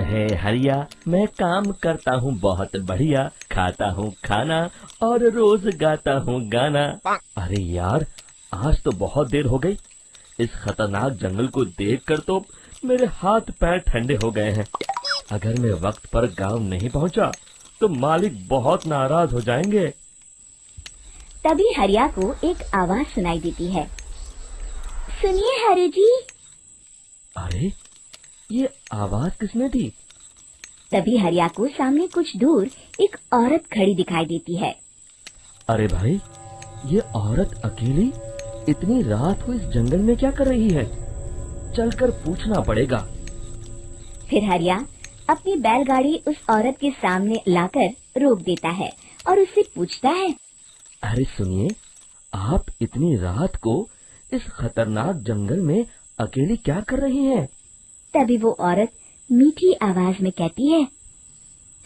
है हरिया, मैं काम करता हूँ बहुत बढ़िया, खाता हूँ खाना और रोज गाता हूँ गाना। अरे यार, आज तो बहुत देर हो गई। इस खतरनाक जंगल को देखकर तो मेरे हाथ पैर ठंडे हो गए हैं। अगर मैं वक्त पर गांव नहीं पहुंचा तो मालिक बहुत नाराज हो जाएंगे। तभी हरिया को एक आवाज सुनाई देती है। सुनिए हरि जी। अरे, ये आवाज किसने दी? तभी हरिया को सामने कुछ दूर एक औरत खड़ी दिखाई देती है। अरे भाई, ये औरत अकेली इतनी रात को इस जंगल में क्या कर रही है? चलकर पूछना पड़ेगा। फिर हरिया अपनी बैलगाड़ी उस औरत के सामने लाकर रोक देता है और उससे पूछता है। अरे सुनिए, आप इतनी रात को इस खतरनाक जंगल में अकेली क्या कर रही हैं? तभी वो औरत मीठी आवाज में कहती है।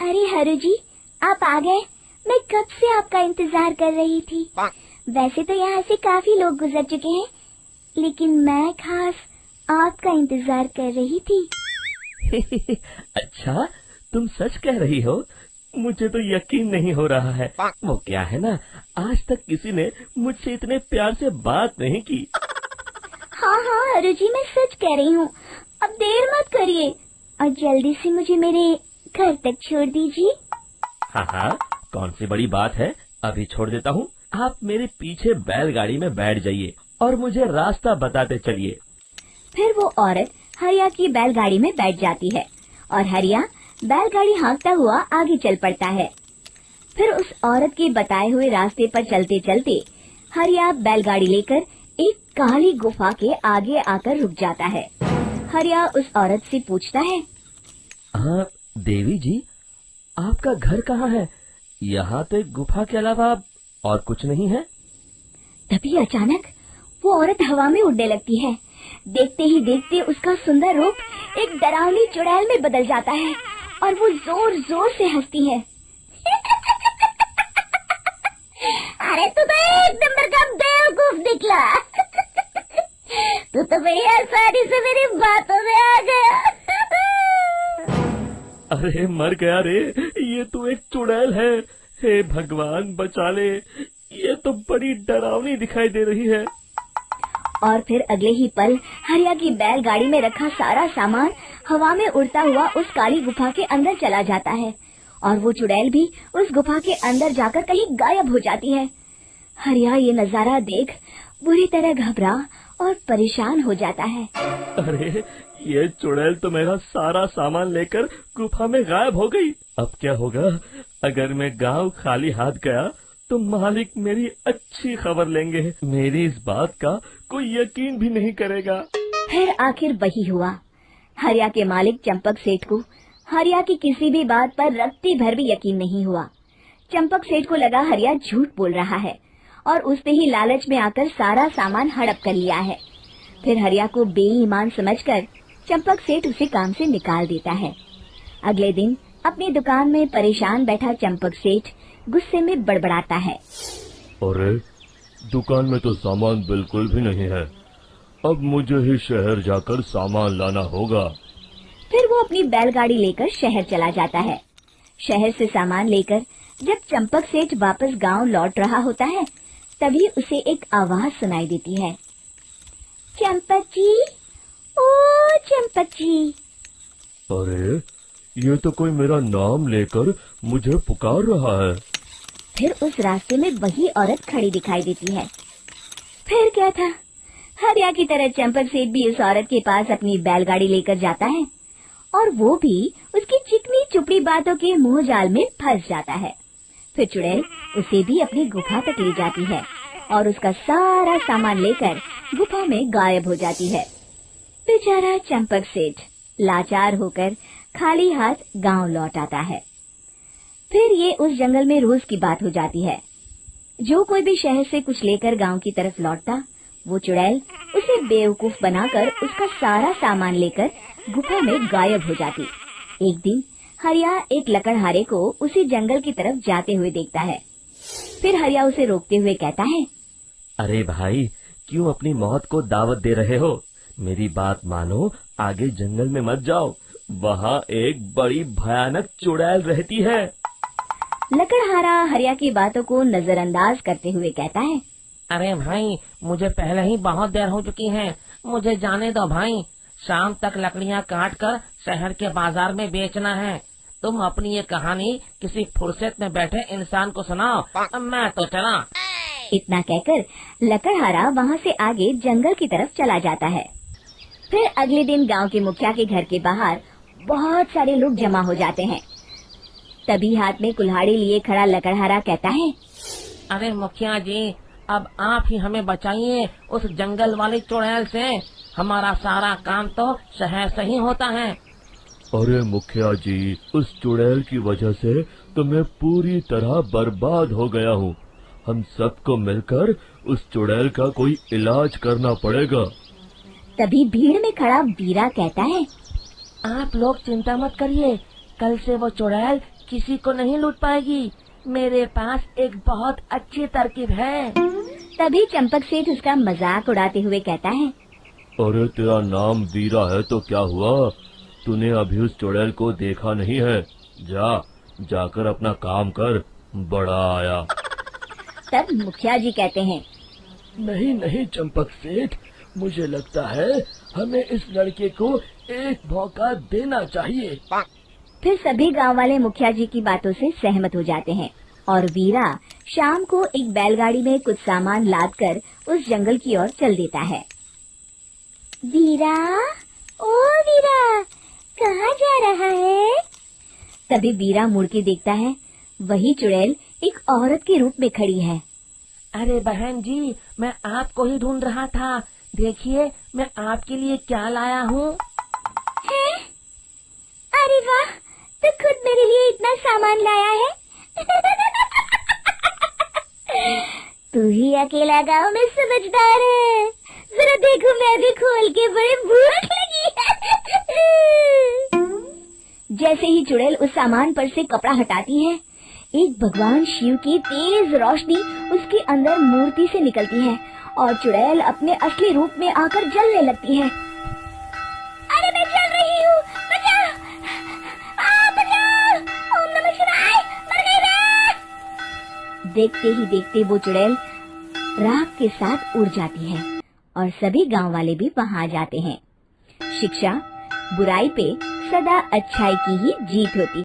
अरे हरु जी, आप आ गए। मैं कब से आपका इंतजार कर रही थी। वैसे तो यहाँ से काफी लोग गुजर चुके हैं, लेकिन मैं खास आपका इंतजार कर रही थी। अच्छा, तुम सच कह रही हो? मुझे तो यकीन नहीं हो रहा है। वो क्या है ना, आज तक किसी ने मुझसे इतने प्यार से बात नहीं की। हाँ हाँ हरु जी, मैं सच कह रही हूँ। अब देर मत करिए और जल्दी से मुझे मेरे घर तक छोड़ दीजिए। हाँ हाँ, कौन सी बड़ी बात है, अभी छोड़ देता हूँ। आप मेरे पीछे बैलगाड़ी में बैठ जाइए और मुझे रास्ता बताते चलिए। फिर वो औरत हरिया की बैलगाड़ी में बैठ जाती है और हरिया बैलगाड़ी हाँकता हुआ आगे चल पड़ता है। फिर उस औरत के बताए हुए रास्ते पर चलते चलते हरिया बैलगाड़ी लेकर एक काली गुफा के आगे आकर रुक जाता है। हरिया उस औरत से पूछता है। हाँ देवी जी, आपका घर कहाँ है? यहाँ तो एक गुफा के अलावा और कुछ नहीं है। तभी अचानक वो औरत हवा में उड़ने लगती है। देखते ही देखते उसका सुंदर रूप एक डरावनी चुड़ैल में बदल जाता है और वो जोर जोर से हंसती है। अरे तू तो एक नंबर का बेवकूफ निकला। तू तो बड़ी आसानी से मेरी बातों में आ गया। अरे मर गया रे, ये तो एक चुड़ैल है। हे भगवान बचा ले, ये तो बड़ी डरावनी दिखाई दे रही है। और फिर अगले ही पल हरिया की बैलगाड़ी में रखा सारा सामान हवा में उड़ता हुआ उस काली गुफा के अंदर चला जाता है और वो चुड़ैल भी उस गुफा के अंदर जाकर कहीं गायब हो जाती है। हरिया ये नजारा देख बुरी तरह घबरा और परेशान हो जाता है। अरे, ये चुड़ैल तो मेरा सारा सामान लेकर गुफा में गायब हो गई। अब क्या होगा? अगर मैं गांव खाली हाथ गया तो मालिक मेरी अच्छी खबर लेंगे। मेरी इस बात का कोई यकीन भी नहीं करेगा। फिर आखिर वही हुआ। हरिया के मालिक चंपक सेठ को हरिया की किसी भी बात पर रत्ती भर भी यकीन नहीं हुआ। चंपक सेठ को लगा हरिया झूठ बोल रहा है और उसने ही लालच में आकर सारा सामान हड़प कर लिया है। फिर हरिया को बेईमान समझकर चंपक सेठ उसे काम से निकाल देता है। अगले दिन अपनी दुकान में परेशान बैठा चंपक सेठ गुस्से में बड़बड़ाता है। अरे, दुकान में तो सामान बिल्कुल भी नहीं है। अब मुझे ही शहर जाकर सामान लाना होगा। फिर वो अपनी बैलगाड़ी लेकर शहर चला जाता है। शहर से सामान लेकर जब चंपक सेठ वापस गांव लौट रहा होता है, तभी उसे एक आवाज सुनाई देती है। चंपक जी, ओ चंपक जी। अरे, ये तो कोई मेरा नाम लेकर मुझे पुकार रहा है। फिर उस रास्ते में वही औरत खड़ी दिखाई देती है। फिर क्या था, हरिया की तरह चंपक सेठ भी उस औरत के पास अपनी बैलगाड़ी लेकर जाता है और वो भी उसकी चिकनी चुपड़ी बातों के मुंह जाल में फंस जाता है। फिर चुड़ैल उसे भी अपनी गुफा तक ले जाती है और उसका सारा सामान लेकर गुफा में गायब हो जाती है। बेचारा चंपक सेठ लाचार होकर खाली हाथ गांव लौट आता है। फिर ये उस जंगल में रोज की बात हो जाती है। जो कोई भी शहर से कुछ लेकर गांव की तरफ लौटता, वो चुड़ैल उसे बेवकूफ बनाकर उसका सारा सामान लेकर गुफा में गायब हो जाती। एक दिन हरिया एक लकड़हारे को उसी जंगल की तरफ जाते हुए देखता है। फिर हरिया उसे रोकते हुए कहता है। अरे भाई, क्यों अपनी मौत को दावत दे रहे हो? मेरी बात मानो, आगे जंगल में मत जाओ, वहाँ एक बड़ी भयानक चुड़ैल रहती है। लकड़हारा हरिया की बातों को नजरअंदाज करते हुए कहता है, अरे भाई, मुझे पहले ही बहुत देर हो चुकी है, मुझे जाने दो भाई। शाम तक लकड़ियाँ काट कर शहर के बाजार में बेचना है। तुम अपनी ये कहानी किसी फुर्सत में बैठे इंसान को सुनाओ, अब मैं तो चला। इतना कहकर लकड़हारा वहाँ से आगे जंगल की तरफ चला जाता है। फिर अगले दिन गांव के मुखिया के घर के बाहर बहुत सारे लोग जमा हो जाते हैं। तभी हाथ में कुल्हाड़ी लिए खड़ा लकड़हारा कहता है, अरे मुखिया जी, अब आप ही हमें बचाइए उस जंगल वाली चुड़ैल से। हमारा सारा काम तो शहर से ही होता है। अरे मुखिया जी, उस चुड़ैल की वजह से तो मैं पूरी तरह बर्बाद हो गया हूँ। हम सबको मिलकर उस चुड़ैल का कोई इलाज करना पड़ेगा। तभी भीड़ में खड़ा वीरा कहता है, आप लोग चिंता मत करिए, कल से वो चुड़ैल किसी को नहीं लूट पाएगी। मेरे पास एक बहुत अच्छी तरकीब है। तभी चंपक सेठ उसका मजाक उड़ाते हुए कहता है, अरे तेरा नाम वीरा है तो क्या हुआ? तूने अभी उस चुड़ैल को देखा नहीं है? जाकर अपना काम कर, बड़ा आया। तब मुखिया जी कहते हैं, नहीं नहीं चंपक सेठ, मुझे लगता है हमें इस लड़के को एक मौका देना चाहिए। फिर सभी गांव वाले मुखिया जी की बातों से सहमत हो जाते हैं और वीरा शाम को एक बैलगाड़ी में कुछ सामान लादकर उस जंगल की ओर चल देता है। वीरा, ओ वीरा, कहाँ जा रहा है? तभी वीरा मुड़ के देखता है, वही चुड़ैल एक औरत के रूप में खड़ी है। अरे बहन जी, मैं आपको ही ढूंढ रहा था। देखिए, मैं आपके लिए क्या लाया हूँ। अरे वाह, तो खुद मेरे लिए इतना सामान लाया है। तू ही अकेला गांव में समझदार है। जरा देखो, मैं भी खोल के, बड़ी भूख लगी है। जैसे ही चुड़ैल उस सामान पर से कपड़ा हटाती है, एक भगवान शिव की तेज रोशनी उसके अंदर मूर्ति से निकलती है और चुड़ैल अपने असली रूप में आकर जलने लगती है। अरे मैं जल रही हूँ, बचाओ! बचाओ! ओम नमः शिवाय, मर गई मैं! देखते ही देखते वो चुड़ैल राख के साथ उड़ जाती है और सभी गांव वाले भी वहां आ जाते हैं। शिक्षा बुराई पे सदा अच्छाई की ही जीत होती।